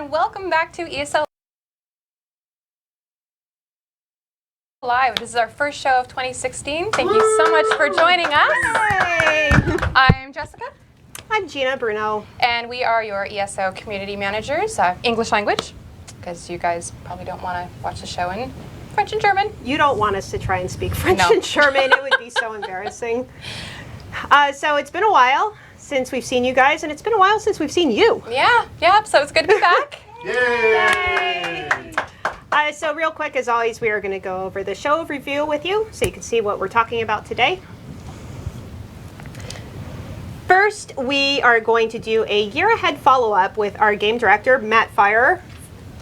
and welcome back to ESO Live. This is our first show of 2016. Thank you so much for joining us. Yay. I'm Jessica. I'm Gina Bruno. And we are your ESO community managers, English language, because you guys probably don't want to watch the show in French and German. You don't want us to try and speak French and German. It would be so embarrassing. So it's been a while since we've seen you guys, and it's been a while since we've seen you. Yeah, so it's good to be back. Yay! So real quick, as always, we are going to go over the show review with you so you can see what we're talking about today. First, we are going to do a year ahead follow-up with our game director, Matt Firor,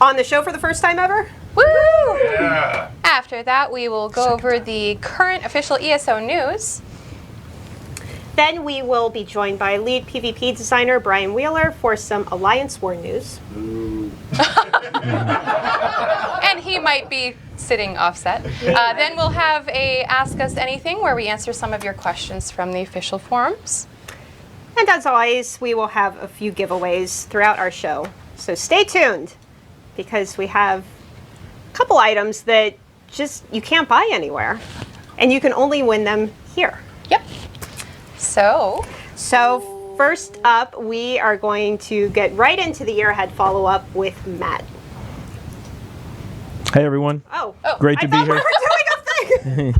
on the show for the first time ever. Woo! Yeah. After that, we will go over the current official ESO news. Then we will be joined by lead PvP designer Brian Wheeler for some Alliance War news. And he might be sitting offset. Then we'll have a Ask Us Anything where we answer some of your questions from the official forums. And as always, we will have a few giveaways throughout our show. So stay tuned, because we have a couple items that just you can't buy anywhere. And you can only win them here. Yep. So first up, we are going to get right into the year ahead follow-up with Matt. Hey everyone. Oh, Great to be here. We were doing a thing.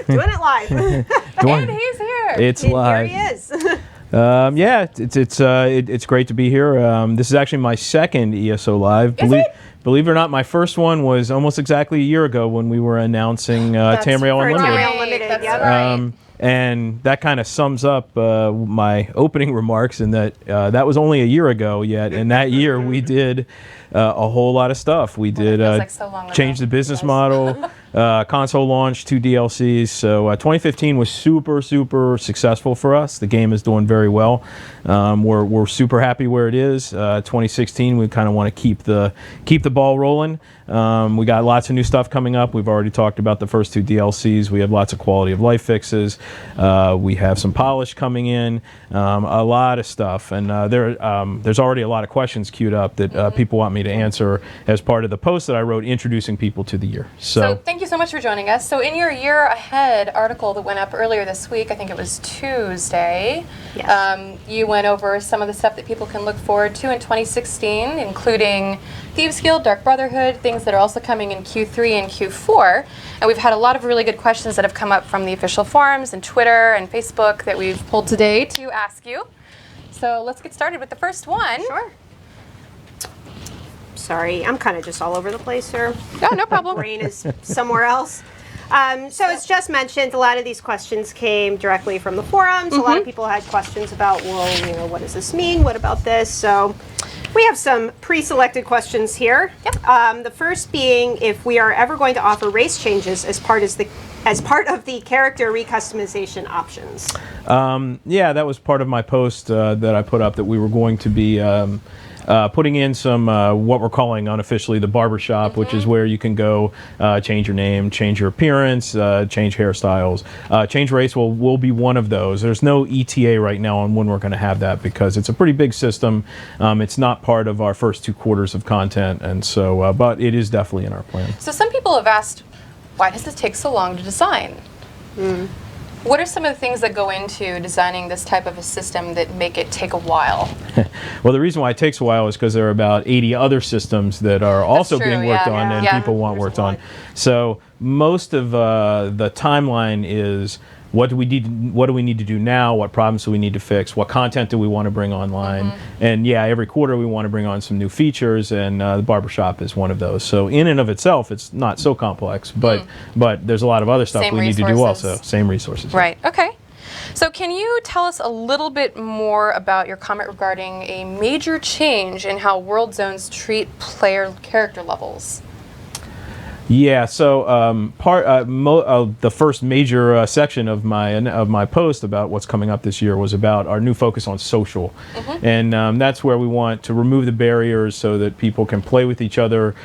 Doing it live. And he's here. It's live. Here he is. Yeah, it's great to be here. This is actually my second ESO Live. Believe it or not, my first one was almost exactly a year ago when we were announcing Tamriel Unlimited. Tamriel Unlimited, That's yep. right. And that kind of sums up my opening remarks in that that was only a year ago yet. And that year we did a whole lot of stuff. We did like so long change ago. the business model, console launch, 2 DLCs. So 2015 was super successful for us. The game is doing very well. We're super happy where it is. 2016 we kind of want to keep the ball rolling. We got lots of new stuff coming up. We've already talked about the first 2 DLCs. We have lots of quality of life fixes. We have some polish coming in, a lot of stuff, and there's already a lot of questions queued up that people want me to answer as part of the post that I wrote introducing people to the year. So thank you so much for joining us. So in your year ahead article that went up earlier this week, I think it was Tuesday, Yes. you went over some of the stuff that people can look forward to in 2016, including Thieves Guild, Dark Brotherhood, things that are also coming in Q3 and Q4. And we've had a lot of really good questions that have come up from the official forums and Twitter and Facebook that we've pulled today to ask you. So let's get started with the first one. Sure. Sorry, I'm kind of just all over the place here. Oh, no problem. Brain is somewhere else. So as just mentioned, a lot of these questions came directly from the forums. A lot of people had questions about, well, what does this mean? What about this? So we have some pre-selected questions here. Yep. The first being if we are ever going to offer race changes as part of the character recustomization options. Yeah, that was part of my post that I put up, that we were going to be putting in some what we're calling unofficially the barbershop, which is where you can go change your name, change your appearance, change hairstyles. Change race will be one of those. There's no ETA right now on when we're going to have that, because it's a pretty big system. It's not part of our first 2 quarters of content, and so but it is definitely in our plan. So some people have asked, why does it take so long to design? What are some of the things that go into designing this type of a system that make it take a while? Well, the reason why it takes a while is because there are about 80 other systems that are also true, being worked yeah. on and Yeah. people want There's worked a on. lot. So most of the timeline is what do we need to do now? What problems do we need to fix? What content do we want to bring online? And yeah, every quarter we want to bring on some new features, and the barbershop is one of those. So in and of itself, it's not so complex, but there's a lot of other stuff Same we need to do resources. also. Same resources. Right, okay. So can you tell us a little bit more about your comment regarding a major change in how World Zones treat player character levels? Yeah, so the first major section of my post about what's coming up this year was about our new focus on social, and that's where we want to remove the barriers so that people can play with each other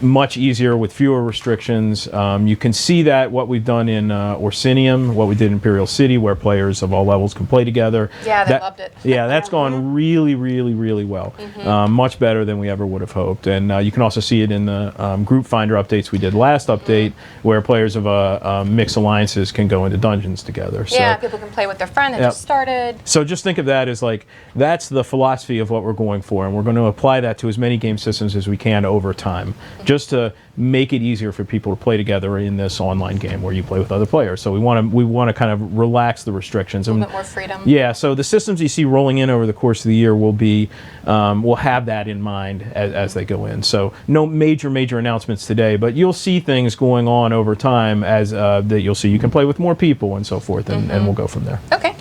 much easier with fewer restrictions. You can see that what we've done in Orsinium, what we did in Imperial City, where players of all levels can play together. Yeah, they loved it. Yeah, that's gone really, really, really well. Much better than we ever would have hoped. And you can also see it in the group finder updates we did last update, where players of mixed alliances can go into dungeons together. Yeah, So, people can play with their friend that just started. so just think of that as like, that's the philosophy of what we're going for, and we're going to apply that to as many game systems as we can over time, just to make it easier for people to play together in this online game where you play with other players. So we want to kind of relax the restrictions. A little bit more freedom. Yeah, so the systems you see rolling in over the course of the year will be, will have that in mind as they go in. So no major announcements today, but you'll see things going on over time as that you'll see you can play with more people and so forth, and we'll go from there. Okay.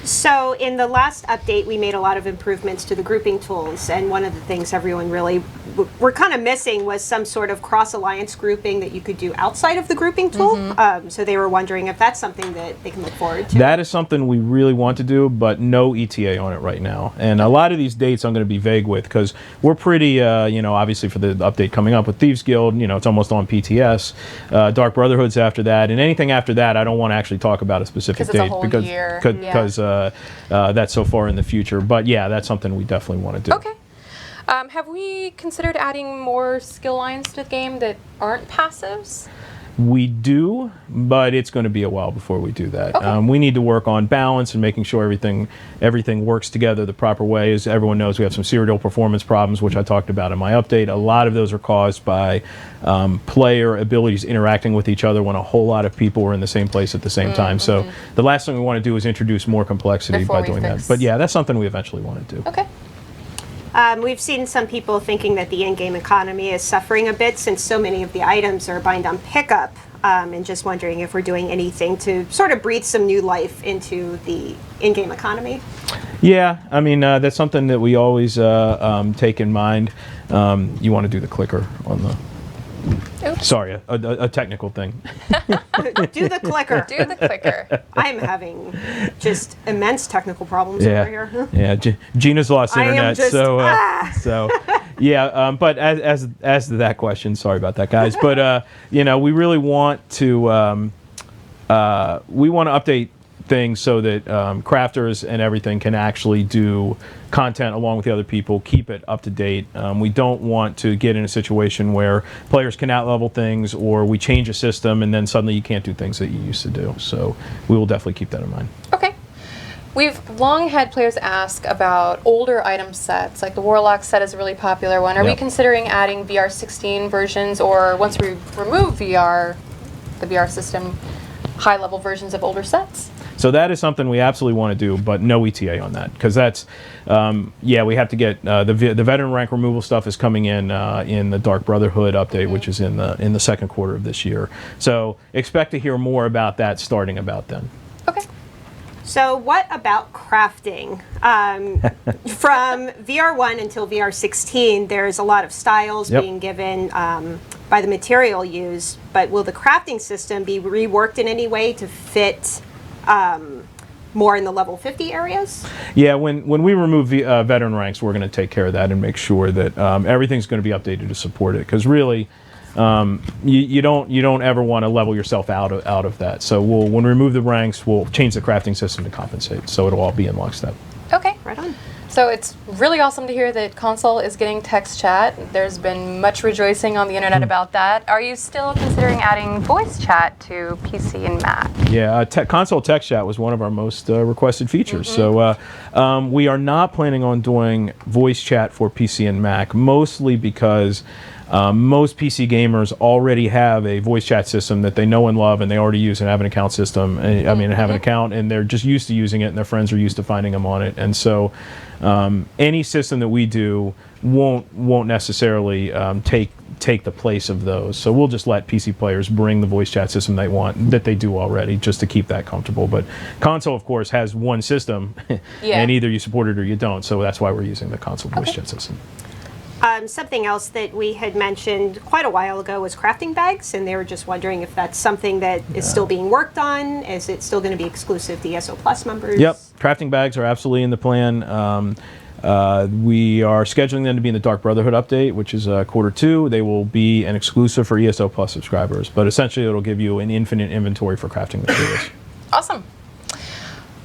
So in the last update, we made a lot of improvements to the grouping tools, and one of the things everyone really were kind of missing was some sort of cross-alliance grouping that you could do outside of the grouping tool. So they were wondering if that's something that they can look forward to. That is something we really want to do, but no ETA on it right now. And a lot of these dates I'm going to be vague with, because we're pretty, obviously for the update coming up with Thieves Guild, it's almost on PTS. Dark Brotherhood's after that, and anything after that, I don't want to actually talk about a specific date a whole year. because that's so far in the future. But yeah, that's something we definitely want to do. Okay. Have we considered adding more skill lines to the game that aren't passives? We do, but it's going to be a while before we do that. Okay. We need to work on balance and making sure everything works together the proper way. As everyone knows, we have some serial performance problems, which I talked about in my update. A lot of those are caused by player abilities interacting with each other when a whole lot of people are in the same place at the same time. So the last thing we want to do is introduce more complexity Before by we doing that. fix. But yeah, that's something we eventually want to do. Okay. We've seen some people thinking that the in-game economy is suffering a bit since so many of the items are bind on pickup, and just wondering if we're doing anything to sort of breathe some new life into the in-game economy. Yeah, I mean, that's something that we always take in mind. You want to do the clicker on the... Oops. Sorry, a technical thing. Do the clicker. Do the clicker. I'm having just immense technical problems over here. Yeah, Gina's lost I am internet, just- so yeah. But as to that question, sorry about that, guys. But we really want to update things so that crafters and everything can actually do content along with the other people, keep it up to date. We don't want to get in a situation where players can out-level things, or we change a system and then suddenly you can't do things that you used to do. So we will definitely keep that in mind. Okay. We've long had players ask about older item sets, like the Warlock set is a really popular one. Are we Yep. considering adding VR16 versions, or once we remove VR, the VR system, high-level versions of older sets? So that is something we absolutely want to do, but no ETA on that, because that's, we have to get the veteran rank removal stuff is coming in the Dark Brotherhood update, which is in the second quarter of this year. So expect to hear more about that starting about then. Okay. So what about crafting? From VR1 until VR16, there's a lot of styles Yep. being given by the material used, but will the crafting system be reworked in any way to fit more in the level 50 areas? Yeah, when we remove veteran ranks, we're going to take care of that and make sure that everything's going to be updated to support it. Because really, you don't ever want to level yourself out of that. So when we remove the ranks, we'll change the crafting system to compensate. So it'll all be in lockstep. Okay. Right on. So it's really awesome to hear that console is getting text chat. There's been much rejoicing on the internet about that. Are you still considering adding voice chat to PC and Mac? Yeah, console text chat was one of our most requested features. So we are not planning on doing voice chat for PC and Mac, mostly because most PC gamers already have a voice chat system that they know and love, and they already use and have an account system. Have an account, and they're just used to using it, and their friends are used to finding them on it. And so any system that we do won't necessarily take the place of those. So we'll just let PC players bring the voice chat system they want, that they do already, just to keep that comfortable. But console, of course, has one system, and either you support it or you don't. So that's why we're using the console voice chat system. Something else that we had mentioned quite a while ago was crafting bags, and they were just wondering if that's something that is still being worked on. Is it still going to be exclusive to ESO Plus members? Yep, crafting bags are absolutely in the plan. We are scheduling them to be in the Dark Brotherhood update, which is Q2. They will be an exclusive for ESO Plus subscribers, but essentially it'll give you an infinite inventory for crafting materials. Awesome.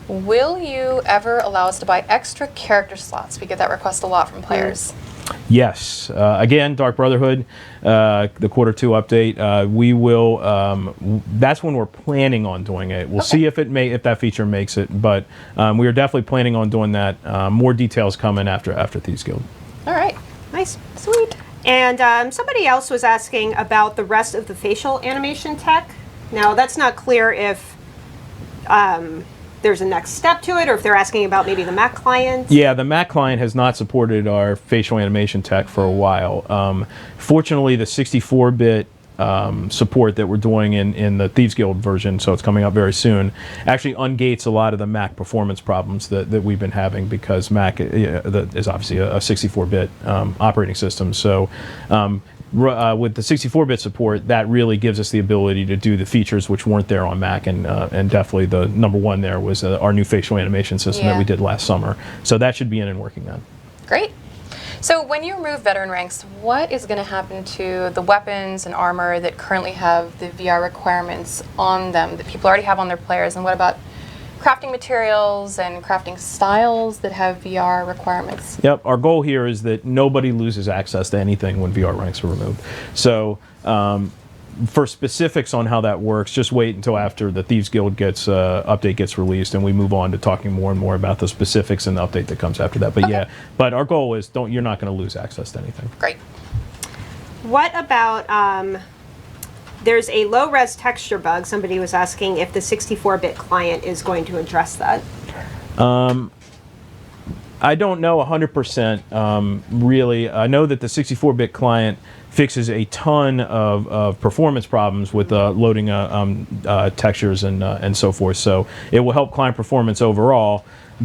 Will you ever allow us to buy extra character slots? We get that request a lot from players. Yes. Again, Dark Brotherhood, the Q2 update. We will. That's when we're planning on doing it. We'll see if that feature makes it, but we are definitely planning on doing that. More details coming after Thieves Guild. All right. Nice. Sweet. And somebody else was asking about the rest of the facial animation tech. Now, that's not clear if there's a next step to it, or if they're asking about maybe the Mac client. Yeah, the Mac client has not supported our facial animation tech for a while. Fortunately, the 64-bit support that we're doing in the Thieves Guild version, so it's coming up very soon, actually ungates a lot of the Mac performance problems that we've been having, because Mac is obviously a 64-bit operating system. So with the 64-bit support, that really gives us the ability to do the features which weren't there on Mac, and definitely the number one there was our new facial animation system that we did last summer. So that should be in and working now. Great. So when you remove veteran ranks, what is going to happen to the weapons and armor that currently have the VR requirements on them that people already have on their players? And what about crafting materials and crafting styles that have VR requirements? Yep, our goal here is that nobody loses access to anything when VR ranks are removed. So for specifics on how that works, just wait until after the Thieves Guild update gets released, and we move on to talking more and more about the specifics and the update that comes after that. But yeah, but our goal is you're not going to lose access to anything. Great. What about there's a low-res texture bug. Somebody was asking if the 64-bit client is going to address that. I don't know 100% really. I know that the 64-bit client fixes a ton of performance problems with loading textures and so forth. So it will help client performance overall.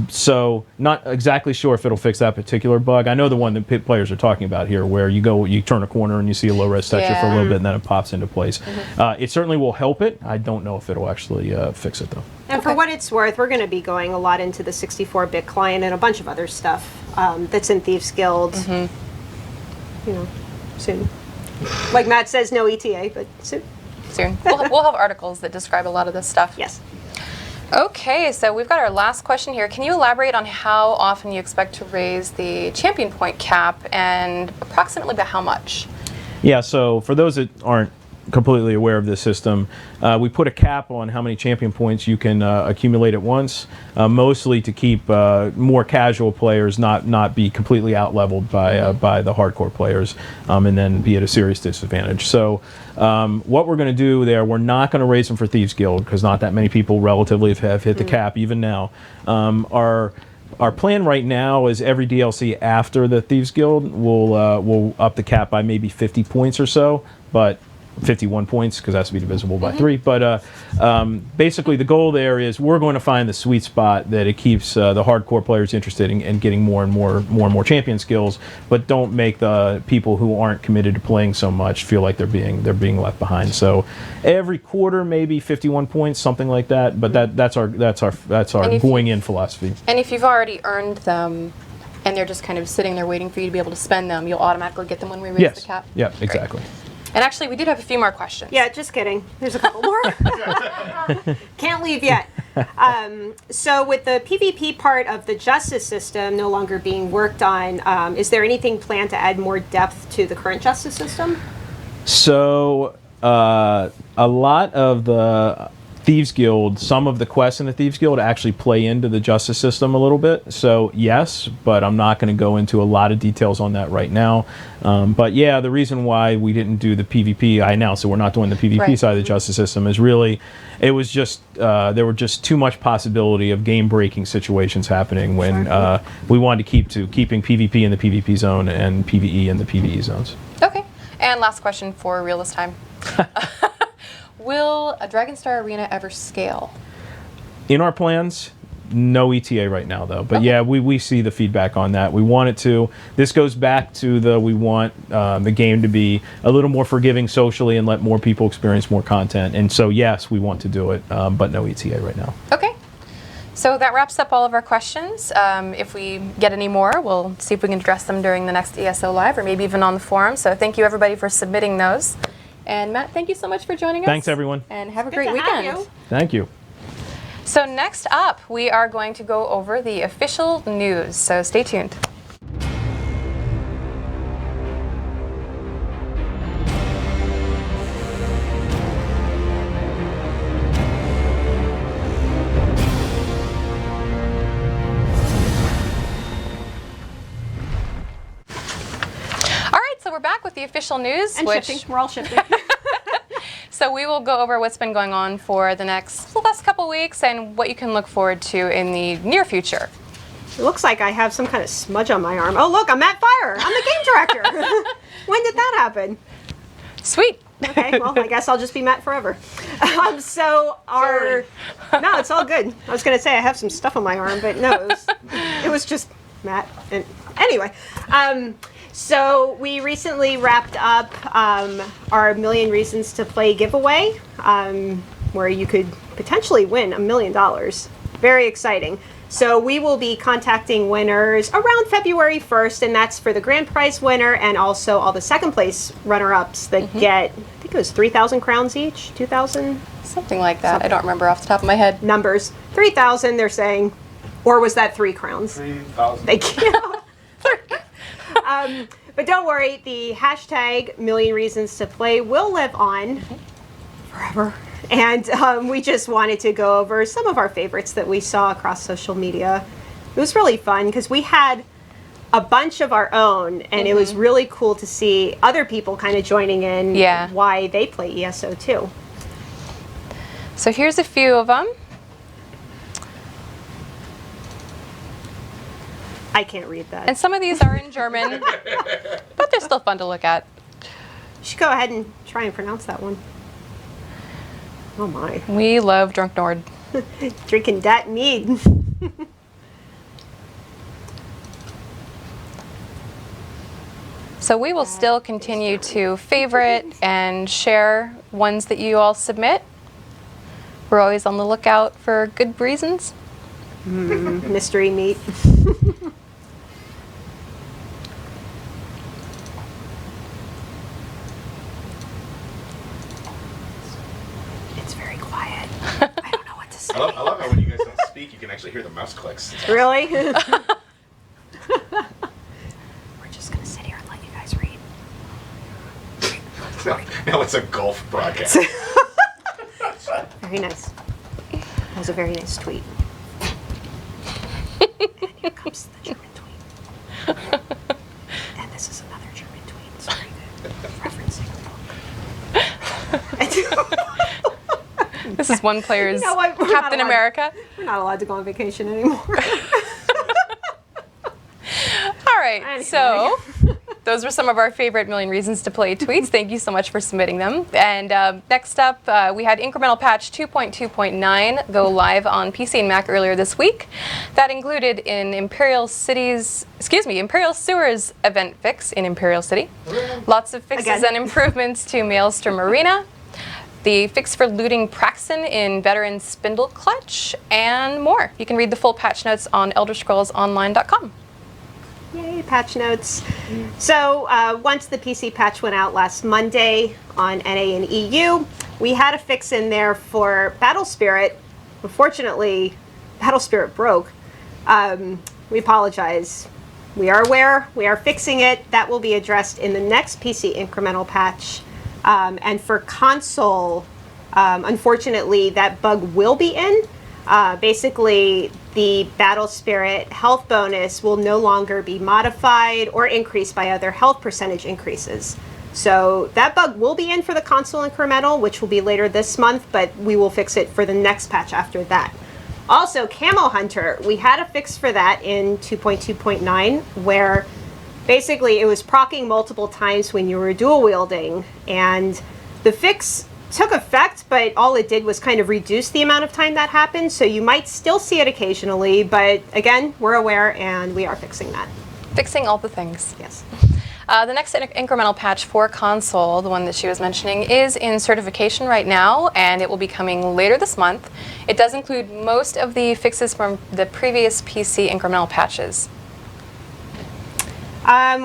So not exactly sure if it'll fix that particular bug. I know the one that players are talking about here, where you turn a corner and you see a low-res texture for a little bit, and then it pops into place. It certainly will help it. I don't know if it'll actually fix it, though. And for what it's worth, we're going to be going a lot into the 64-bit client and a bunch of other stuff that's in Thieves Guild. You know, soon. Like Matt says, no ETA, but soon. Soon. We'll have articles that describe a lot of this stuff. Yes. Okay, so we've got our last question here. Can you elaborate on how often you expect to raise the champion point cap, and approximately by how much? Yeah, so for those that aren't completely aware of this system, we put a cap on how many champion points you can accumulate at once, mostly to keep more casual players not be completely out-leveled by the hardcore players, and then be at a serious disadvantage. So what we're going to do there, we're not going to raise them for Thieves Guild, because not that many people relatively have hit the cap even now. Our plan right now is every DLC after the Thieves Guild will up the cap by maybe 50 points or so, but 51 points, because it has to be divisible by 3. But basically the goal there is we're going to find the sweet spot that it keeps the hardcore players interested in getting more and more champion skills, but don't make the people who aren't committed to playing so much feel like they're being left behind. So every quarter, maybe 51 points, something like that. But that's our going in philosophy. And if you've already earned them, and they're just kind of sitting there waiting for you to be able to spend them, you'll automatically get them when we raise the cap. Yeah, exactly. Great. And actually, we did have a few more questions. Yeah, just kidding. There's a couple more. Can't leave yet. So with the PvP part of the justice system no longer being worked on, is there anything planned to add more depth to the current justice system? So a lot of the Thieves Guild, some of the quests in the Thieves Guild actually play into the justice system a little bit. So yes, but I'm not going to go into a lot of details on that right now. But yeah, the reason why we didn't do the PvP, I announced that we're not doing the PvP side of the justice system, is really, it was just, there were just too much possibility of game-breaking situations happening when we wanted to keeping PvP in the PvP zone and PvE in the PvE zones. Okay. And last question for real this time. Will a Dragonstar Arena ever scale? In our plans, no ETA right now, though. But yeah, we see the feedback on that. We want it to. This goes back to we want the game to be a little more forgiving socially and let more people experience more content. And so, yes, we want to do it, but no ETA right now. Okay. So that wraps up all of our questions. If we get any more, we'll see if we can address them during the next ESO Live or maybe even on the forum. So thank you everybody for submitting those. And Matt, thank you so much for joining us. Thanks, everyone. And have a Good great to have weekend. you. Thank you. So next up, we are going to go over the official news. So stay tuned. So we're back with the official news. And shifting. We're all shifting. So we will go over what's been going on for the last couple weeks and what you can look forward to in the near future. It looks like I have some kind of smudge on my arm. Oh, look, I'm Matt Firor. I'm the game director. When did that happen? Sweet. Okay, well, I guess I'll just be Matt forever. No, it's all good. I was going to say I have some stuff on my arm, but no, it was just Matt. And anyway, so we recently wrapped up our Million Reasons to Play giveaway, where you could potentially win $1 million. Very exciting. So we will be contacting winners around February 1st, and that's for the grand prize winner and also all the second place runner-ups that get, I think it was 3,000 crowns each, 2,000? Something like that. I don't remember off the top of my head. Numbers. 3,000, they're saying. Or was that 3 crowns? 3,000. Thank you. But don't worry, the hashtag Million Reasons to Play will live on forever. And we just wanted to go over some of our favorites that we saw across social media. It was really fun because we had a bunch of our own, and it was really cool to see other people kind of joining in why they play ESO too. So here's a few of them. I can't read that. And some of these are in German, but they're still fun to look at. You should go ahead and try and pronounce that one. Oh my. We love Drunk Nord. Drinking dat mead. So we will still continue to favorite and share ones that you all submit. We're always on the lookout for good reasons. Mystery meat. It's very quiet. I don't know what to say. I love how when you guys don't speak, you can actually hear the mouse clicks. Really? We're just going to sit here and let you guys read. Now it's a golf broadcast. Very nice. That was a very nice tweet. And here comes the German tweet. And this is another German tweet. It's very good. Referencing a book. This is one player's You know what? We're not Captain allowed- America. We're not allowed to go on vacation anymore. All right, Anyway. so those were some of our favorite Million Reasons to Play tweets. Thank you so much for submitting them. And next up, we had incremental patch 2.2.9 go live on PC and Mac earlier this week. That included an Imperial Sewers event fix in Imperial City. Lots of fixes Again. and improvements to Maelstrom Arena. The fix for looting Praxen in Veteran Spindle Clutch, and more. You can read the full patch notes on ElderScrollsOnline.com. Yay, patch notes. So once the PC patch went out last Monday on NA and EU, we had a fix in there for Battle Spirit. Unfortunately, Battle Spirit broke. We apologize. We are aware. We are fixing it. That will be addressed in the next PC incremental patch. And for console, unfortunately, that bug will be in. Basically, the Battle Spirit health bonus will no longer be modified or increased by other health percentage increases. So that bug will be in for the console incremental, which will be later this month, but we will fix it for the next patch after that. Also, Camo Hunter, we had a fix for that in 2.2.9, where basically it was proccing multiple times when you were dual wielding, and the fix took effect, but all it did was kind of reduce the amount of time that happened, so you might still see it occasionally, but again, we're aware and we are fixing that. Fixing all the things. Yes. The next incremental patch for console, the one that she was mentioning, is in certification right now, and it will be coming later this month. It does include most of the fixes from the previous PC incremental patches.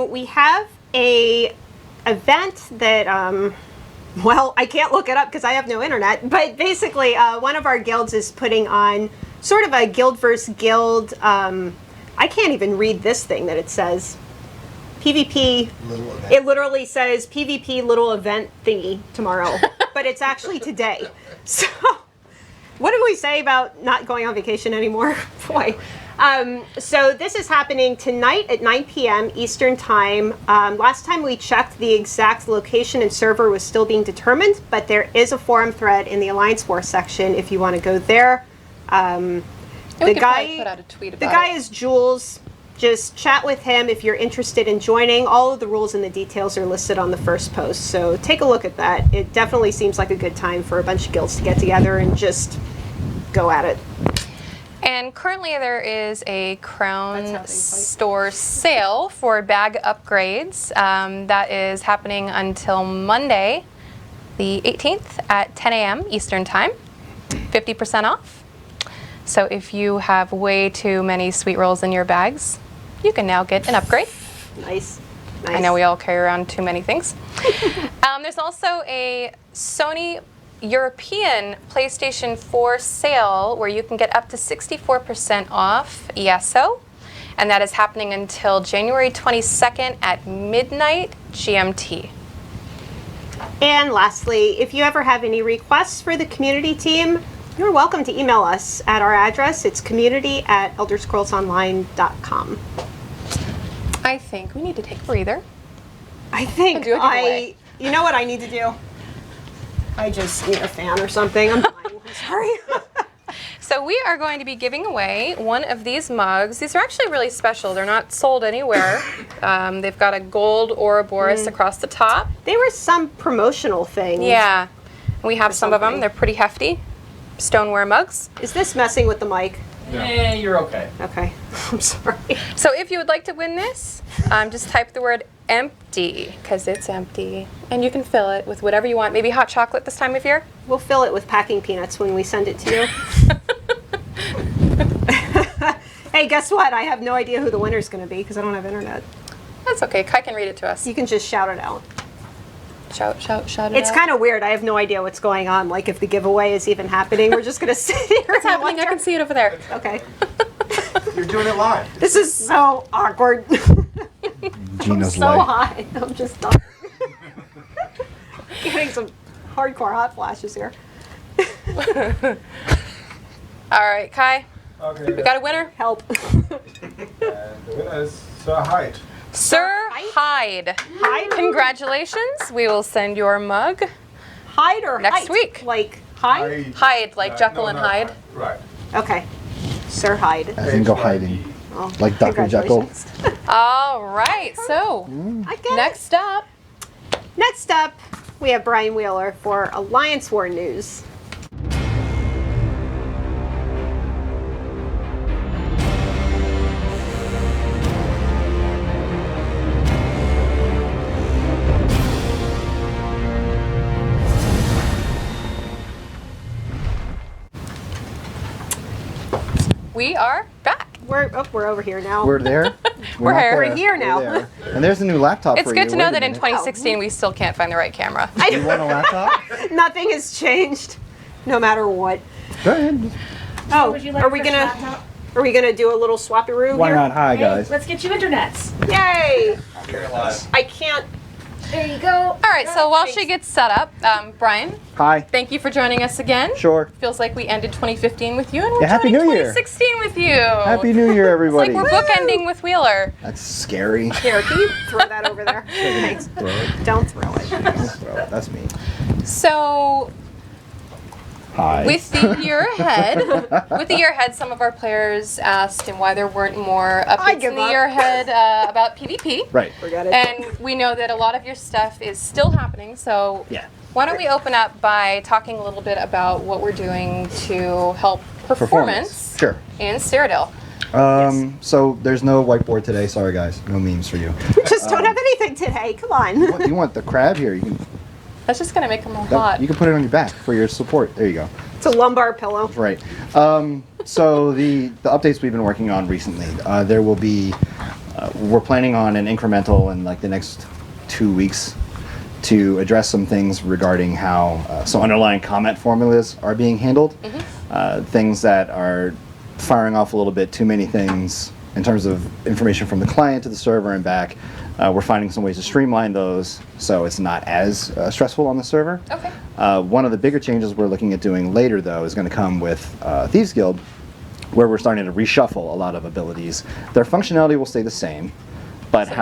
We have a event that, well, I can't look it up because I have no internet, but basically one of our guilds is putting on sort of a guild versus guild, I can't even read this thing that it says. PvP, it literally says PvP little event thingy tomorrow, but it's actually today. So, what do we say about not going on vacation anymore? Boy. So this is happening tonight at 9 p.m. Eastern Time. Last time we checked, the exact location and server was still being determined, but there is a forum thread in the Alliance War section if you want to go there. And we could probably put out a tweet about the guy it. is Jules. Just chat with him if you're interested in joining. All of the rules and the details are listed on the first post, so take a look at that. It definitely seems like a good time for a bunch of guilds to get together and just go at it. And currently there is a Crown Store sale for bag upgrades. That is happening until Monday, the 18th at 10 a.m. Eastern Time. 50% off. So if you have way too many sweet rolls in your bags, you can now get an upgrade. Nice. I know we all carry around too many things. There's also a Sony European PlayStation 4 sale where you can get up to 64% off ESO, and that is happening until January 22nd at midnight GMT. And lastly, if you ever have any requests for the community team, you're welcome to email us at our address. It's community@elderscrollsonline.com. I think we need to take a breather. I think Do a giveaway. you know what I need to do? I just need a fan or something. I'm fine. I'm sorry. So we are going to be giving away one of these mugs. These are actually really special. They're not sold anywhere. They've got a gold Ouroboros across the top. They were some promotional thing. Yeah. We have some of them. something. They're pretty hefty. Stoneware mugs. Is this messing with the mic? Yeah, you're okay. Okay. I'm sorry. So if you would like to win this, just type the word empty, because it's empty. And you can fill it with whatever you want. Maybe hot chocolate this time of year. We'll fill it with packing peanuts when we send it to you. Hey, guess what? I have no idea who the winner's going to be because I don't have internet. That's okay. Kai can read it to us. You can just shout it out. Shout it out. It's kind of weird. I have no idea what's going on. Like if the giveaway is even happening, we're just going to sit here. What's happening? I can see it over there. Okay. You're doing it live. This is so awkward. Gina's so life. hot. I'm just not getting some hardcore hot flashes here. All right, Kai. Okay. We got a winner. Help. And the winner is Sir Hyde. Sir Hyde. Hyde? Congratulations. We will send your mug. Hyde or Next height? week. Like Hyde? Hyde, like Jekyll and Hyde. Right. Okay. Sir Hyde. As in go hiding. Oh, Like Dr. Jekyll. congratulations. All right. So I get it. next up, Next up, we have Brian Wheeler for Alliance War News. we are back. We're over here now. We're there. We're not here. there. We're here now. there. And there's a new laptop It's for good you. to know Wait a that in minute. 2016 we still can't find the right camera. You want a laptop? Nothing has changed, no matter what. Go ahead. Oh, Would you like are we a fresh gonna laptop? are we gonna do a little swapperoo Why here? not? Hi, Hey, guys. let's get you internets. Yay! You're live. I can't. There you go. All right. So while she gets set up, Brian, Hi. thank you for joining us again. Sure. Feels like we ended 2015 with you, and we're Yeah, Happy joining New Year. 2016 with you. Happy New Year, It's like everybody. we're bookending with Wheeler. That's scary. Here, can you throw that over there? Thanks. Throw it. Don't throw it. Don't throw it. That's me. So Hi. with the year ahead, some of our players asked him why there weren't more updates give in the up. year ahead about PvP. Right. Forget it. And we know that a lot of your stuff is still happening, so Yeah. why don't we open up by talking a little bit about what we're doing to help performance Sure. in Cyrodiil. So there's no whiteboard today. Sorry, guys. No memes for you. Just don't have anything today. Come on. You want the crab here? You can. That's just gonna make them all hot. You can put it on your back for your support. There you go. It's a lumbar pillow. Right. So the updates we've been working on recently, there will be. We're planning on an incremental in like the next 2 weeks to address some things regarding how some underlying comment formulas are being handled. Things that are firing off a little bit too many things in terms of information from the client to the server and back. We're finding some ways to streamline those so it's not as stressful on the server. Okay. One of the bigger changes we're looking at doing later, though, is going to come with Thieves Guild, where we're starting to reshuffle a lot of abilities. Their functionality will stay the same, but So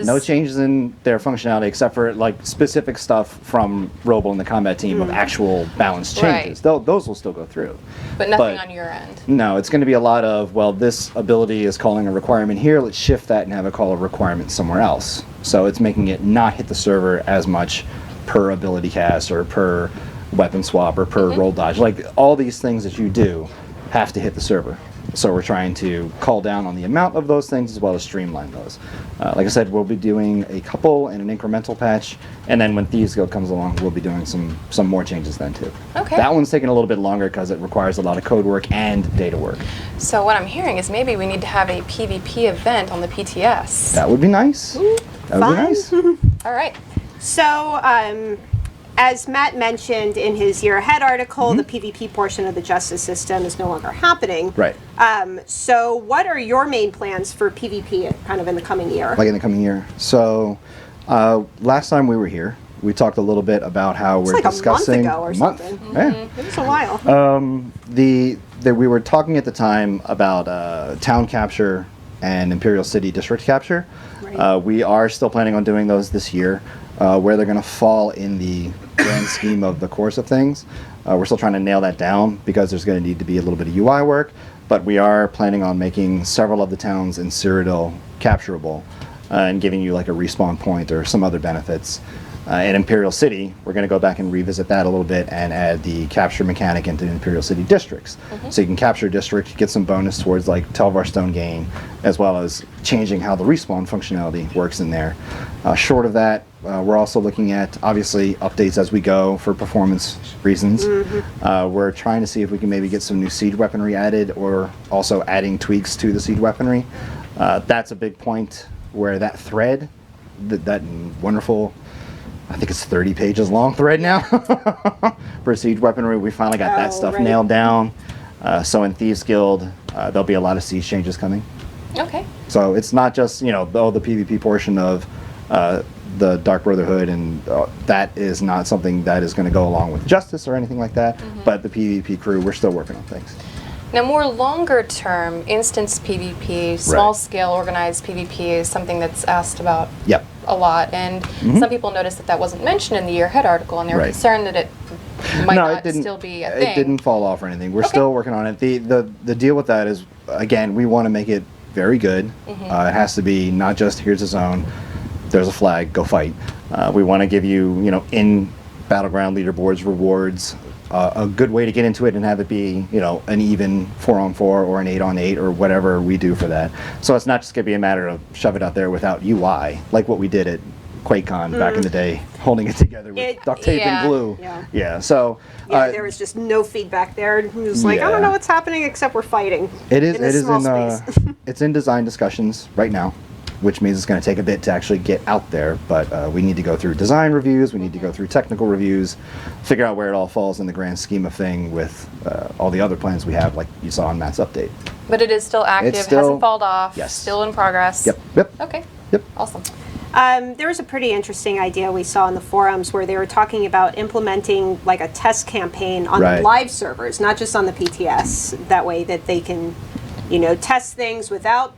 no changes in their functionality except for like specific stuff from Robo and the combat team of actual balance changes. Right. Those will still go through. But nothing on your end. No, it's going to be a lot of, well, this ability is calling a requirement here, let's shift that and have it call a requirement somewhere else. So it's making it not hit the server as much per ability cast or per weapon swap or per roll dodge. Like all these things that you do have to hit the server. So we're trying to call down on the amount of those things as well as streamline those. Like I said, we'll be doing a couple in an incremental patch, and then when Thieves Guild comes along, we'll be doing some more changes then too. Okay. That one's taking a little bit longer because it requires a lot of code work and data work. So what I'm hearing is maybe we need to have a PvP event on the PTS. That would be nice. That would fun. be nice. All right. So, as Matt mentioned in his Year Ahead article, the PvP portion of the justice system is no longer happening. Right. So what are your main plans for PvP kind of in the coming year? Like in the coming year. So last time we were here, we talked a little bit about how we're like discussing a month ago or something. Yeah. It was a while. We were talking at the time about town capture and Imperial City district capture. Right. We are still planning on doing those this year. Where they're going to fall in the grand scheme of the course of things. We're still trying to nail that down because there's going to need to be a little bit of UI work, but we are planning on making several of the towns in Cyrodiil capturable and giving you like a respawn point or some other benefits. In Imperial City, we're going to go back and revisit that a little bit and add the capture mechanic into Imperial City districts. So you can capture a district, get some bonus towards like Telvar Stone gain, as well as changing how the respawn functionality works in there. Short of that, we're also looking at, obviously, updates as we go for performance reasons. We're trying to see if we can maybe get some new siege weaponry added or also adding tweaks to the siege weaponry. That's a big point where that thread, that wonderful, I think it's 30 pages long thread now for siege weaponry. We finally got that stuff nailed down. So in Thieves Guild, there'll be a lot of siege changes coming. Okay. So it's not just, the PvP portion of the Dark Brotherhood, and that is not something that is going to go along with Justice or anything like that, but the PvP crew, we're still working on things. Now, more longer term, instance PvP, small scale organized PvP is something that's asked about a lot, and some people noticed that wasn't mentioned in the Year Ahead article, and they were concerned that it might not still be a thing. It didn't fall off or anything. We're still working on it. The deal with that is, again, we want to make it very good. It has to be not just here's a zone, there's a flag, go fight. We want to give you, in Battleground leaderboards rewards, a good way to get into it and have it be, an even 4-on-4 or an 8-on-8 or whatever we do for that. So it's not just going to be a matter of shove it out there without UI, like what we did at QuakeCon back in the day, holding it together with duct tape and glue. So there was just no feedback there. It was like, I don't know what's happening except we're fighting. It's in design discussions right now, which means it's going to take a bit to actually get out there, but we need to go through design reviews, we need to go through technical reviews, figure out where it all falls in the grand scheme of thing with all the other plans we have, like you saw in Matt's update. But it is still active, hasn't fallen off, still in progress. Yep. Okay. Yep. Awesome. There was a pretty interesting idea we saw in the forums where they were talking about implementing like a test campaign on the live servers, not just on the PTS. That way that they can, test things without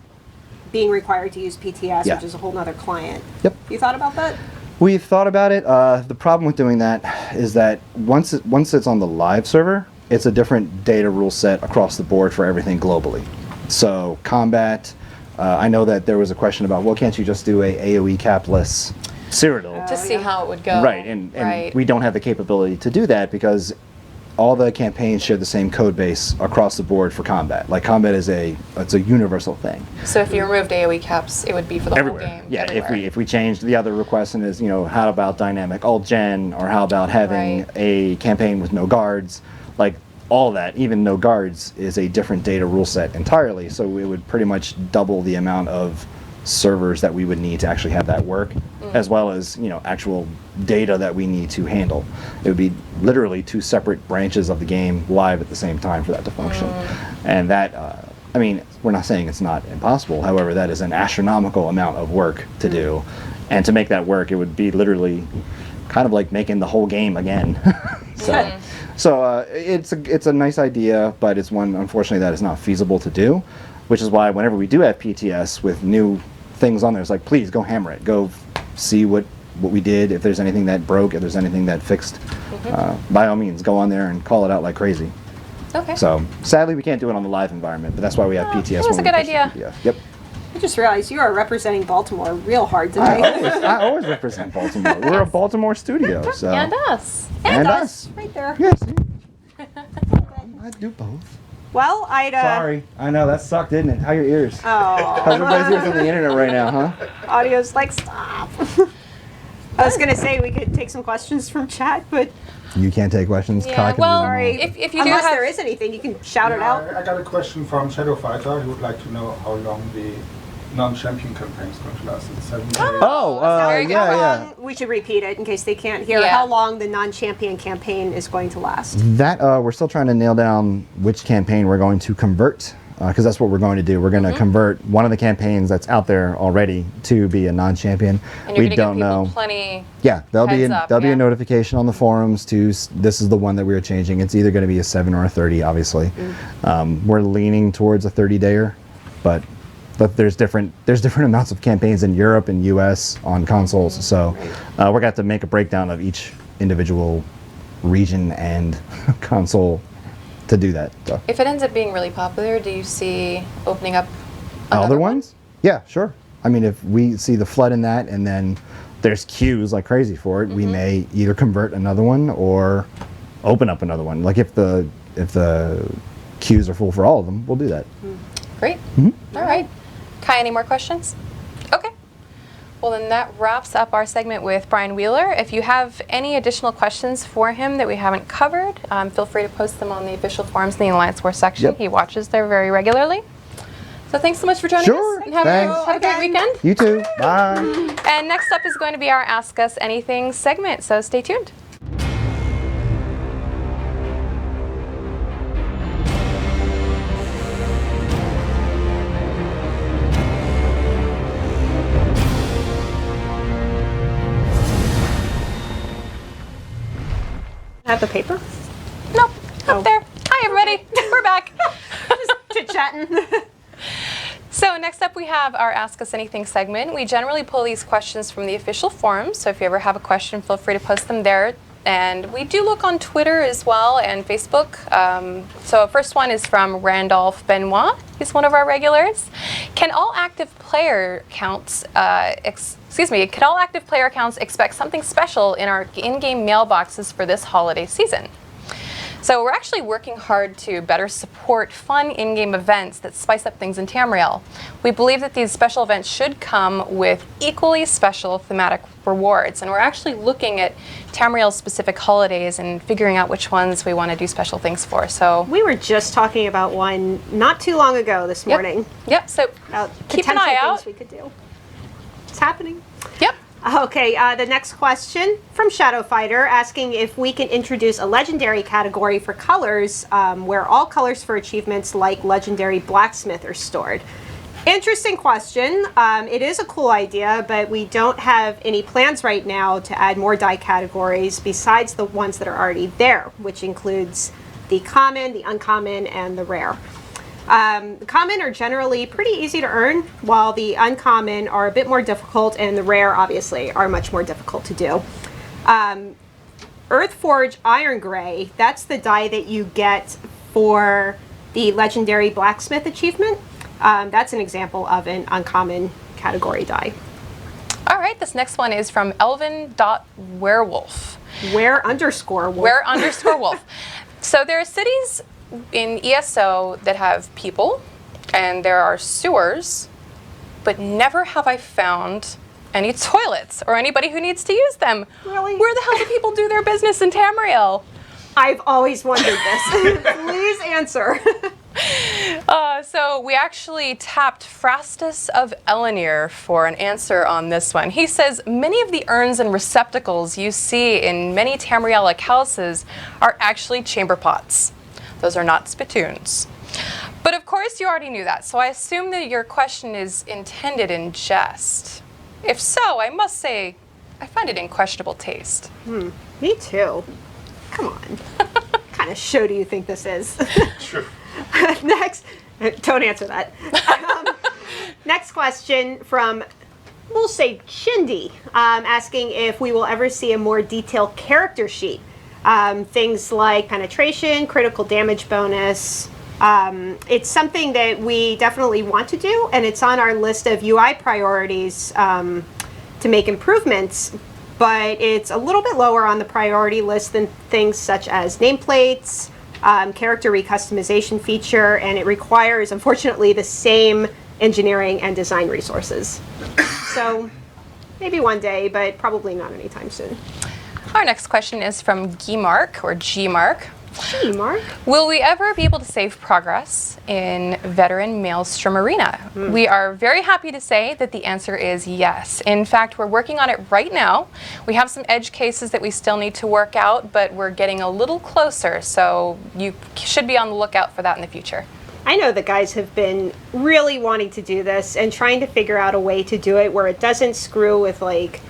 being required to use PTS, which is a whole nother client. Yep. You thought about that? We've thought about it. The problem with doing that is that once it's on the live server, it's a different data rule set across the board for everything globally. So combat, I know that there was a question about, well, can't you just do a AoE capless Cyrodiil? To see how it would go. Right, and we don't have the capability to do that because all the campaigns share the same code base across the board for combat. Like combat is it's a universal thing. So if you removed AoE caps, it would be for the Everywhere. whole game. Yeah, everywhere. if we change the other request and is, how about dynamic alt gen, or how about having Right. a campaign with no guards, like all that, even no guards is a different data rule set entirely. So it would pretty much double the amount of servers that we would need to actually have that work, as well as actual data that we need to handle. It would be literally two separate branches of the game live at the same time for that to function. And that we're not saying it's not impossible. However, that is an astronomical amount of work to do, and to make that work, it would be literally kind of like making the whole game again. So it's a nice idea, but it's one, unfortunately, that is not feasible to do, which is why whenever we do have PTS with new things on there, it's like, please go hammer it, go see what we did, if there's anything that broke, if there's anything that fixed, by all means go on there and call it out like crazy. Okay. So sadly we can't do it on the live environment, but that's why we have PTS. That was when a we good push the idea. PTS. Yep. I just realized you are representing Baltimore real hard today. I always represent Baltimore. We're a Baltimore studio, so. And us. And us. Right there. Yes. I do both. Well, I'd Sorry, I know that sucked, didn't it? How are your ears? Oh, How's everybody's ears on the internet right now, huh? audio's like stop. I was gonna say we could take some questions from chat, but You can't take questions. Yeah, Kai can well, read them all. if you do unless have... there is anything, you can shout it out. I got a question from Shadow Fighter. He would like to know how long the non-champion campaign is going to last. It's 7 days. Oh, very good. How yeah. long, we should repeat it in case they can't hear Yeah. how long the non-champion campaign is going to last. That we're still trying to nail down which campaign we're going to convert, because that's what we're going to do. We're going to convert one of the campaigns that's out there already to be a non-champion. And you're We going to don't give people know. plenty... Yeah, there'll be Heads up, a yeah. notification on the forums to this is the one that we are changing. It's either going to be a 7 or a 30, obviously. We're leaning towards a 30-dayer, but there's different amounts of campaigns in Europe and US on consoles, so we're going to have to make a breakdown of each individual region and console to do that. So. If it ends up being really popular, do you see opening up Other another ones? Yeah, sure. I mean, if we see the flood in that and then there's queues like crazy for it, we may either convert another one or open up another one. Like if the queues are full for all of them, we'll do that. Great. All right. Kai, any more questions? Okay. Well, then that wraps up our segment with Brian Wheeler. If you have any additional questions for him that we haven't covered, feel free to post them on the official forums in the Alliance War section. Yep. He watches there very regularly. So thanks so much for joining Sure. us. And have a great weekend. You too. Bye. And next up is going to be our Ask Us Anything segment, so stay tuned. Have the paper? Nope, Oh. up there. Hi, everybody. We're back. Just chit-chatting. So next up we have our Ask Us Anything segment. We generally pull these questions from the official forums, so if you ever have a question, feel free to post them there. And we do look on Twitter as well and Facebook. So first one is from Randolph Benoit. He's one of our regulars. Can all active player accounts, can all active player accounts expect something special in our in-game mailboxes for this holiday season? So we're actually working hard to better support fun in-game events that spice up things in Tamriel. We believe that these special events should come with equally special thematic rewards, and we're actually looking at Tamriel's specific holidays and figuring out which ones we want to do special things for. So We were just talking about one not too long ago this morning. Yep, so About keep an potential eye out. things we could do. It's happening. Yep. Okay, the next question from Shadow Fighter asking if we can introduce a legendary category for colors where all colors for achievements like legendary blacksmith are stored. Interesting question. It is a cool idea, but we don't have any plans right now to add more dye categories besides the ones that are already there, which includes the common, the uncommon, and the rare. The common are generally pretty easy to earn, while the uncommon are a bit more difficult, and the rare, obviously, are much more difficult to do. Earthforge Iron Gray, that's the die that you get for the Legendary Blacksmith achievement. That's an example of an uncommon category die. All right, this next one is from Elvin.Werewolf. Where_wolf. Where_wolf. So there are cities in ESO that have people, and there are sewers, but never have I found any toilets or anybody who needs to use them. Really? Where the hell do people do their business in Tamriel? I've always wondered this. Please answer. So we actually tapped Frastus of Elenir for an answer on this one. He says, many of the urns and receptacles you see in many Tamrielic houses are actually chamber pots. Those are not spittoons. But of course you already knew that, so I assume that your question is intended in jest. If so, I must say, I find it in questionable taste. Me too. Come on. What kind of show do you think this is? True. Next, don't answer that. Next question from, we'll say Shindy, asking if we will ever see a more detailed character sheet. Things like penetration, critical damage bonus. It's something that we definitely want to do, and it's on our list of UI priorities to make improvements, but it's a little bit lower on the priority list than things such as nameplates, character recustomization feature, and it requires, unfortunately, the same engineering and design resources. So maybe one day, but probably not anytime soon. Our next question is from Gmark, or Gmark. Gee, Mark. Will we ever be able to save progress in Veteran Maelstrom Arena? We are very happy to say that the answer is yes. In fact, we're working on it right now. We have some edge cases that we still need to work out, but we're getting a little closer, so you should be on the lookout for that in the future. I know the guys have been really wanting to do this and trying to figure out a way to do it where it doesn't screw with like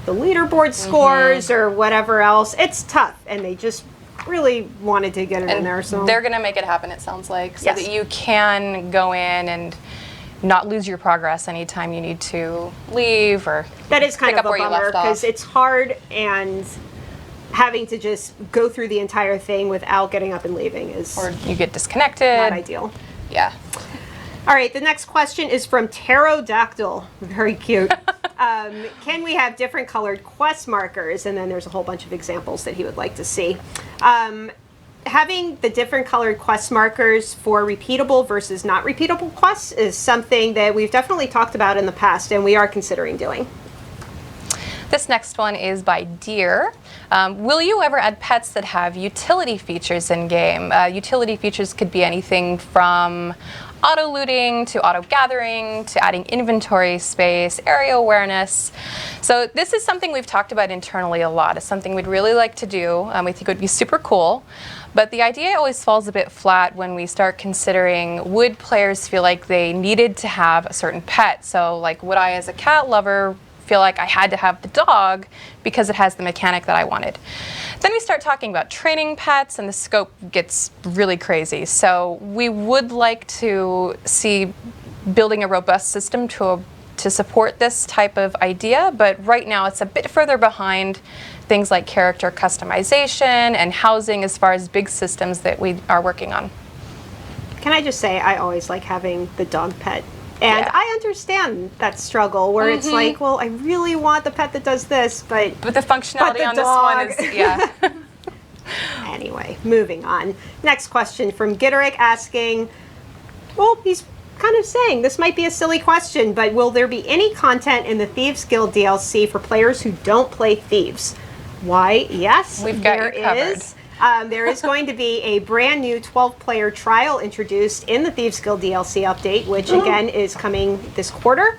the leaderboard scores or whatever else. It's tough, and they just really wanted to get it in there. So they're going to make it happen, it sounds like, so Yes. that you can go in and not lose your progress anytime you need to leave or that is kind pick of up a where you bummer left off. because it's hard, and having to just go through the entire thing without getting up and leaving is Or you get disconnected. not ideal. Yeah. All right, the next question is from Pterodactyl. Very cute. Can we have different colored quest markers? And then there's a whole bunch of examples that he would like to see. Having the different colored quest markers for repeatable versus not repeatable quests is something that we've definitely talked about in the past, and we are considering doing. This next one is by Deer. Will you ever add pets that have utility features in game? Utility features could be anything from auto looting to auto gathering to adding inventory space, area awareness. So this is something we've talked about internally a lot. It's something we'd really like to do. We think it would be super cool. But the idea always falls a bit flat when we start considering, would players feel like they needed to have a certain pet? So like, would I as a cat lover feel like I had to have the dog because it has the mechanic that I wanted? Then we start talking about training pets, and the scope gets really crazy. So we would like to see building a robust system to support this type of idea, but right now it's a bit further behind things like character customization and housing as far as big systems that we are working on. Can I just say, I always like having the dog pet. And Yeah. I understand that struggle where it's like, well, I really want the pet that does this, but But the functionality the on this one dog. is, yeah. anyway, moving on. Next question from Gitterick asking, well, he's kind of saying this might be a silly question, but will there be any content in the Thieves Guild DLC for players who don't play Thieves? Why, yes, We've got there you covered. is. There is going to be a brand new 12-player trial introduced in the Thieves Guild DLC update, which again is coming this quarter.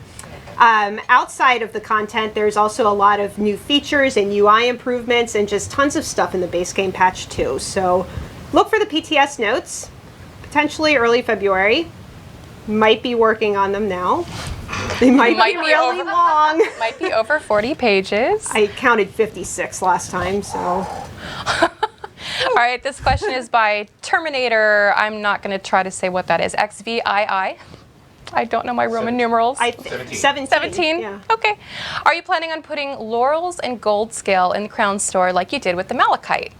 Outside of the content, there's also a lot of new features and UI improvements and just tons of stuff in the base game patch too. So look for the PTS notes, potentially early February. Might be working on them now. They might be be really over. long. Might be over 40 pages. I counted 56 last time, so. All right, this question is by Terminator. I'm not going to try to say what that is. XVII. I don't know my Roman numerals. 17. 17? Yeah. Okay. Are you planning on putting laurels and gold scale in the crown store like you did with the malachite?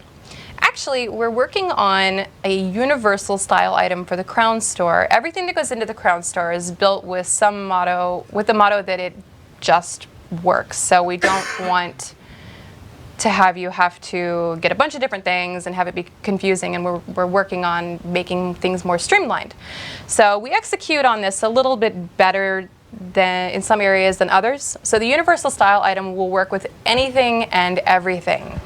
Actually, we're working on a universal style item for the crown store. Everything that goes into the crown store is built with the motto that it just works. So we don't want to have you have to get a bunch of different things and have it be confusing, and we're working on making things more streamlined. So we execute on this a little bit better than in some areas than others. So the universal style item will work with anything and everything.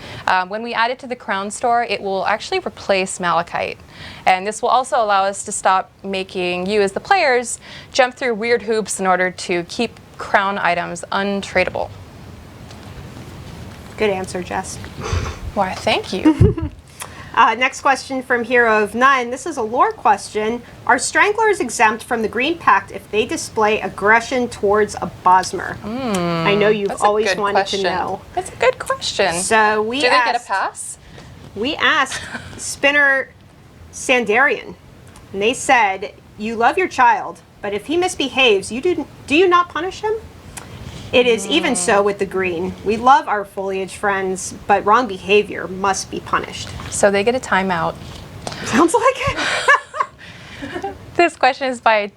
When we add it to the crown store, it will actually replace malachite. And this will also allow us to stop making you as the players jump through weird hoops in order to keep crown items untradeable. Good answer, Jess. Why, thank you. Next question from Hero of None. This is a lore question. Are Stranglers exempt from the Green Pact if they display aggression towards a Bosmer? I know you've That's a always good wanted question. to know. That's a good question. So we Do they asked, get a pass? We asked Spinner Sandarian, and they said, "You love your child, but if he misbehaves, do you not punish him?" It is even so with the green. We love our foliage friends, but wrong behavior must be punished. So they get a timeout. Sounds like it. This question is by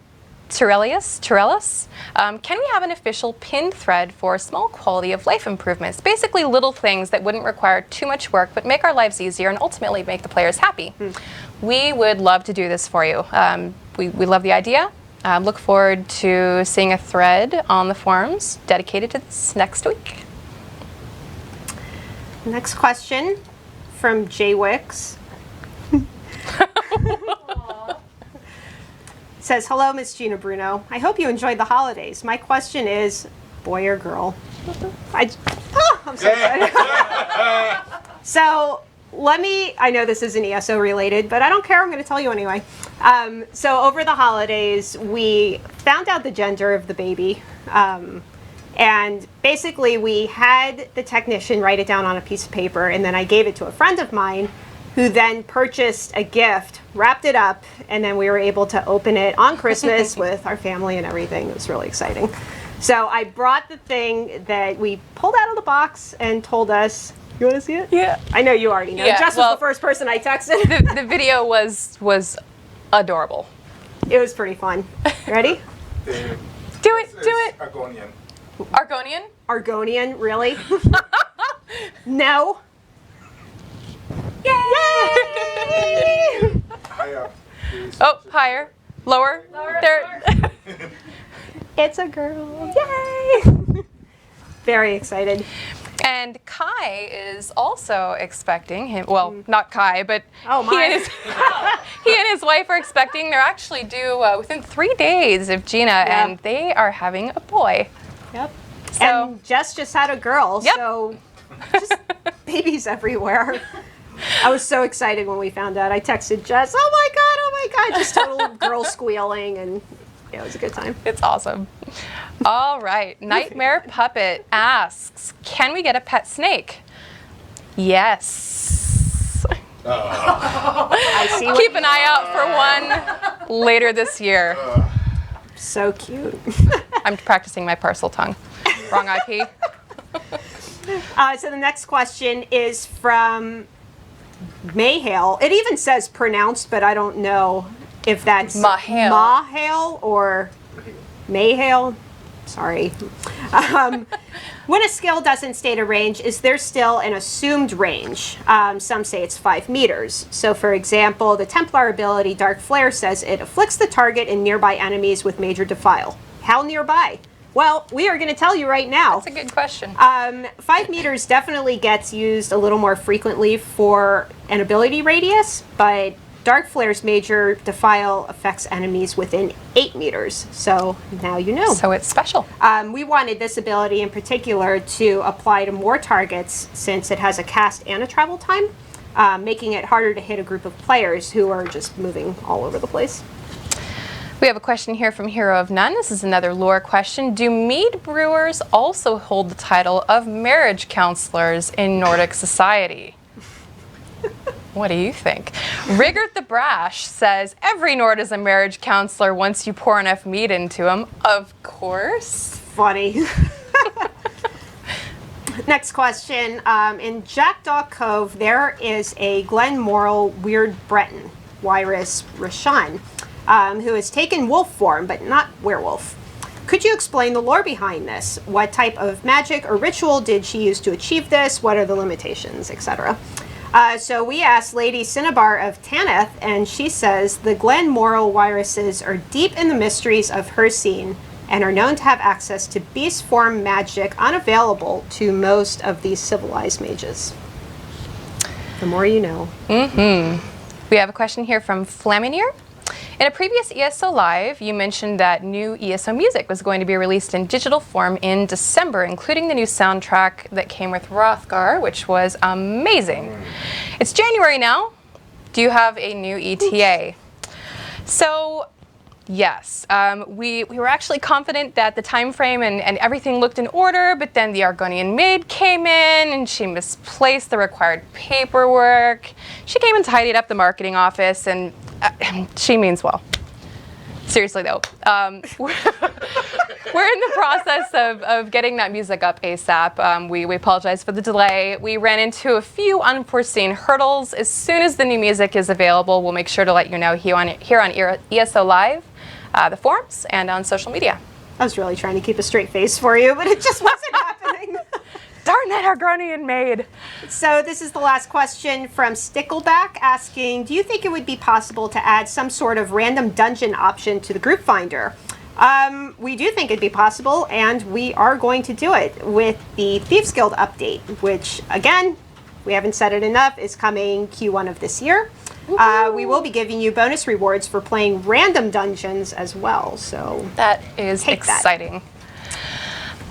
Tyrellus. Can we have an official pinned thread for small quality of life improvements? Basically little things that wouldn't require too much work but make our lives easier and ultimately make the players happy. We would love to do this for you. We love the idea. Look forward to seeing a thread on the forums dedicated to this next week. Next question from Jay Wicks. Says, hello, Miss Gina Bruno. I hope you enjoyed the holidays. My question is, boy or girl? I'm so excited. So I know this isn't ESO related, but I don't care. I'm going to tell you anyway. So over the holidays, we found out the gender of the baby. And basically, we had the technician write it down on a piece of paper, and then I gave it to a friend of mine who then purchased a gift, wrapped it up, and then we were able to open it on Christmas with our family and everything. It was really exciting. So I brought the thing that we pulled out of the box and told us, you want to see it? Yeah. I know you already know. Yeah, Jess was the first person I texted. The video was adorable. It was pretty fun. Ready? Do it. Argonian. Argonian? Argonian, really? No. Yay! Higher. Please. Oh, higher. Lower. There. It's a girl. Yay! Very excited. And Kai is also expecting him. Well, not Kai, but Oh, my. he and his wife are expecting. They're actually due within 3 days of Gina, Yeah. and they are having a boy. Yep. So- And Jess just had a girl, Yep. so just babies everywhere. I was so excited when we found out. I texted Jess, oh my God, just total girl squealing, and yeah, it was a good time. It's awesome. All right. Nightmare Puppet asks, can we get a pet snake? Yes. I see what Keep an eye out for one later this year. So cute. I'm practicing my parcel tongue. Wrong IP. So the next question is from Mayhale. It even says pronounced, but I don't know if that's Mahale. Mahale or Mayhale. Sorry. When a skill doesn't state a range, is there still an assumed range? Some say it's 5 meters. So for example, the Templar ability Dark Flare says it afflicts the target and nearby enemies with major defile. How nearby? Well, we are going to tell you right now. That's a good question. 5 meters definitely gets used a little more frequently for an ability radius, but Dark Flare's major defile affects enemies within 8 meters. So now you know. So it's special. We wanted this ability in particular to apply to more targets since it has a cast and a travel time, making it harder to hit a group of players who are just moving all over the place. We have a question here from Hero of None. This is another lore question. Do mead brewers also hold the title of marriage counselors in Nordic society? What do you think? Rigert the Brash says, every Nord is a marriage counselor once you pour enough mead into him. Of course. Funny. Next question. In Jackdaw Cove, there is a Glenmoral Weird Breton, Wyrus Rashan, who has taken wolf form, but not werewolf. Could you explain the lore behind this? What type of magic or ritual did she use to achieve this? What are the limitations, etc.? So we asked Lady Cinnabar of Tanith, and she says the Glen Moral viruses are deep in the mysteries of her scene and are known to have access to beast form magic unavailable to most of these civilized mages. The more you know. We have a question here from Flaminier. In a previous ESO Live, you mentioned that new ESO music was going to be released in digital form in December, including the new soundtrack that came with Hrothgar, which was amazing. It's January now. Do you have a new ETA? So, yes, we were actually confident that the time frame and everything looked in order, but then the Argonian maid came in and she misplaced the required paperwork. She came and tidied up the marketing office, and she means well. Seriously though, we're in the process of getting that music up ASAP. We apologize for the delay. We ran into a few unforeseen hurdles. As soon as the new music is available, we'll make sure to let you know here on ESO Live, the forums, and on social media. I was really trying to keep a straight face for you, but it just wasn't happening. Darn that Argonian maid. So this is the last question from Stickleback asking, do you think it would be possible to add some sort of random dungeon option to the group finder? We do think it'd be possible, and we are going to do it with the Thieves Guild update, which, again, we haven't said it enough, is coming Q1 of this year. We will be giving you bonus rewards for playing random dungeons as well. So that is take that. exciting.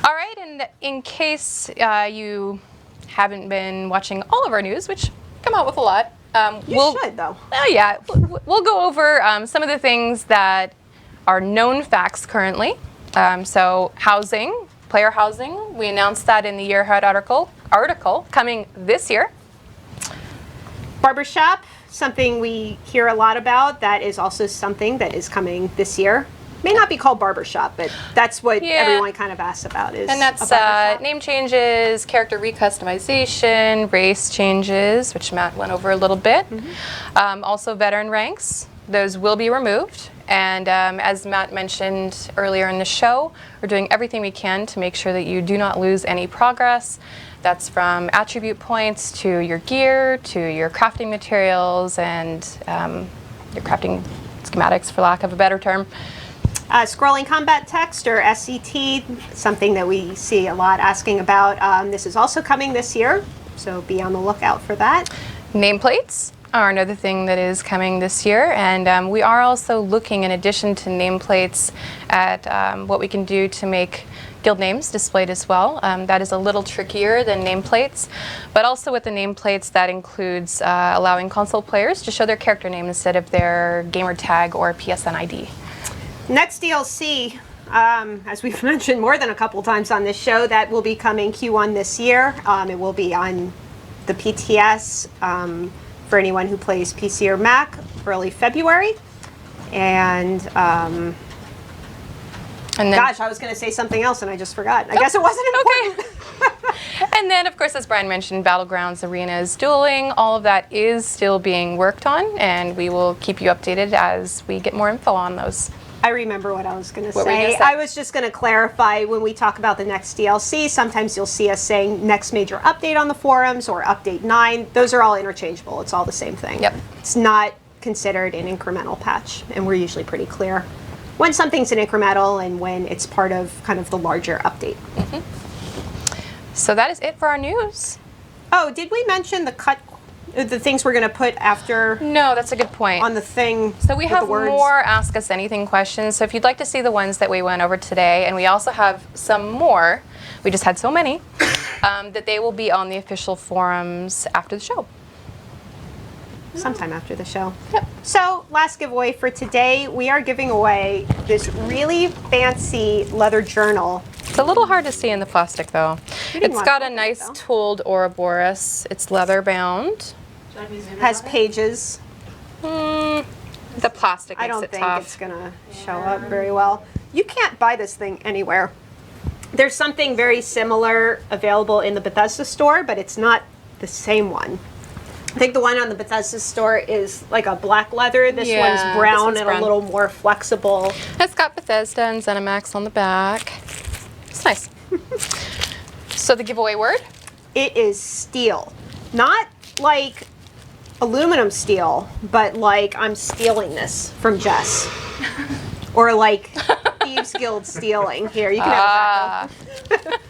All right, and in case you haven't been watching all of our news, which come out with a lot, you should though. Oh yeah, we'll go over some of the things that are known facts currently. So housing, player housing, we announced that in the Year Ahead article coming this year. Barbershop, something we hear a lot about. That is also something that is coming this year. May not be called barbershop, but that's what everyone kind of asks about. Is and that's name changes, character recustomization, race changes, which Matt went over a little bit. Also veteran ranks, those will be removed. And as Matt mentioned earlier in the show, we're doing everything we can to make sure that you do not lose any progress. That's from attribute points to your gear, to your crafting materials, and your crafting schematics, for lack of a better term. Scrolling combat text, or SCT, something that we see a lot asking about. This is also coming this year, so be on the lookout for that. Nameplates are another thing that is coming this year, and we are also looking, in addition to nameplates, at what we can do to make guild names displayed as well. That is a little trickier than nameplates, but also with the nameplates, that includes allowing console players to show their character name instead of their gamer tag or PSN ID. Next DLC, as we've mentioned more than a couple times on this show, that will be coming Q1 this year. It will be on the PTS for anyone who plays PC or Mac, early February. And then, gosh, I was going to say something else and I just forgot. I guess it wasn't important. Okay. And then, of course, as Brian mentioned, Battlegrounds, Arenas, Dueling, all of that is still being worked on, and we will keep you updated as we get more info on those. I remember what I was going to What were you say. gonna say? I was just going to clarify, when we talk about the next DLC, sometimes you'll see us saying next major update on the forums or update 9. Those are all interchangeable. It's all the same thing. Yep. It's not considered an incremental patch, and we're usually pretty clear when something's an incremental and when it's part of kind of the larger update. So that is it for our news. Oh, did we mention the things we're going to put after No, that's a good point. on the thing? So we with have the words? more Ask Us Anything questions. So if you'd like to see the ones that we went over today, and we also have some more, we just had so many, that they will be on the official forums after the show. Sometime after the show. Yep. So, last giveaway for today, we are giving away this really fancy leather journal. It's a little hard to see in the plastic, though. We didn't It's want got to a open it, nice though. tooled Ouroboros. It's leather bound. Has pages. The plastic I makes don't it think tough. it's going to show up very well. You can't buy this thing anywhere. There's something very similar available in the Bethesda store, but it's not the same one. think the one on the Bethesda store is like a black leather. This Yeah, one's this brown one's and brown. a little more flexible. It's got Bethesda and ZeniMax on the back. It's nice. So the giveaway word? It is steel. Not like aluminum steel, but like I'm stealing this from Jess. Or like Thieves Guild stealing. Here, you can have that.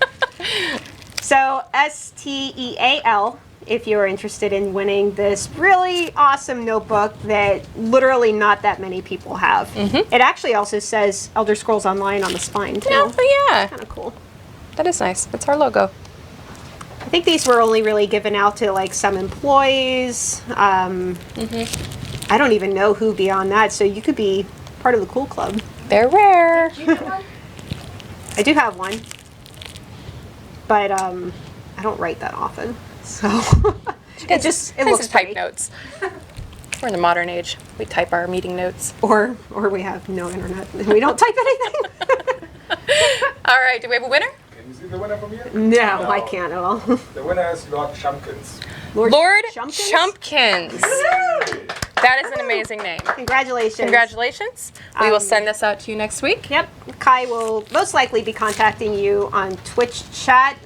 So STEAL, if you're interested in winning this really awesome notebook that literally not that many people have. It actually also says Elder Scrolls Online on the spine too. Yeah, oh yeah. Kind of cool. That is nice. It's our logo. I think these were only really given out to like some employees. I don't even know who beyond that, so you could be part of the cool club. They're rare. I do have one, but I don't write that often, so it This looks is type pretty. notes. We're in the modern age. We type our meeting notes. Or we have no internet and we don't type anything. All right, do we have a winner? Can you see the winner from here? No, I can't at all. The winner is Lord Shumkins. Lord Shumkins? Chumpkins. That is an amazing name. Congratulations. Congratulations. We will send this out to you next week. Yep. Kai will most likely be contacting you on Twitch chat.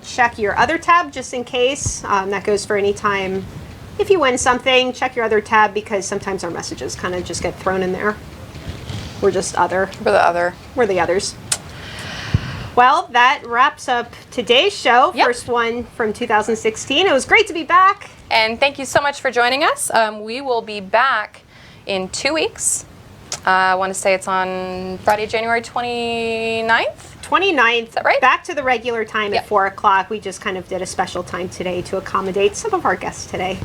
Check your other tab just in case. That goes for any time. If you win something, check your other tab because sometimes our messages kind of just get thrown in there. We're just other. For the other. We're the others. Well, that wraps up today's show. Yep. First one from 2016. It was great to be back. And thank you so much for joining us. We will be back in 2 weeks. I want to say it's on Friday, January 29th. 29th, that right? back to the regular time Yep. at 4 o'clock. We just kind of did a special time today to accommodate some of our guests today.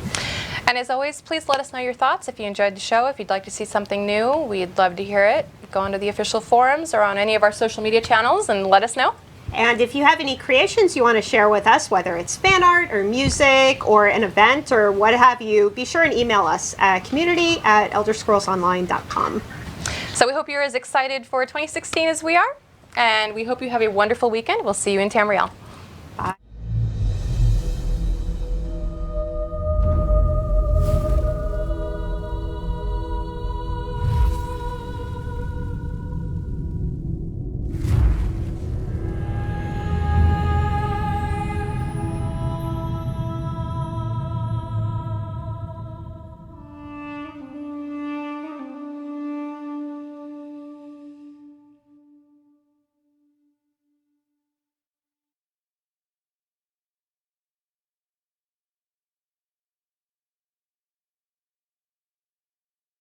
And as always, please let us know your thoughts if you enjoyed the show. If you'd like to see something new, we'd love to hear it. Go onto the official forums or on any of our social media channels and let us know. And if you have any creations you want to share with us, whether it's fan art or music or an event or what have you, be sure and email us at community@elderscrollsonline.com. So we hope you're as excited for 2016 as we are. And we hope you have a wonderful weekend. We'll see you in Tamriel.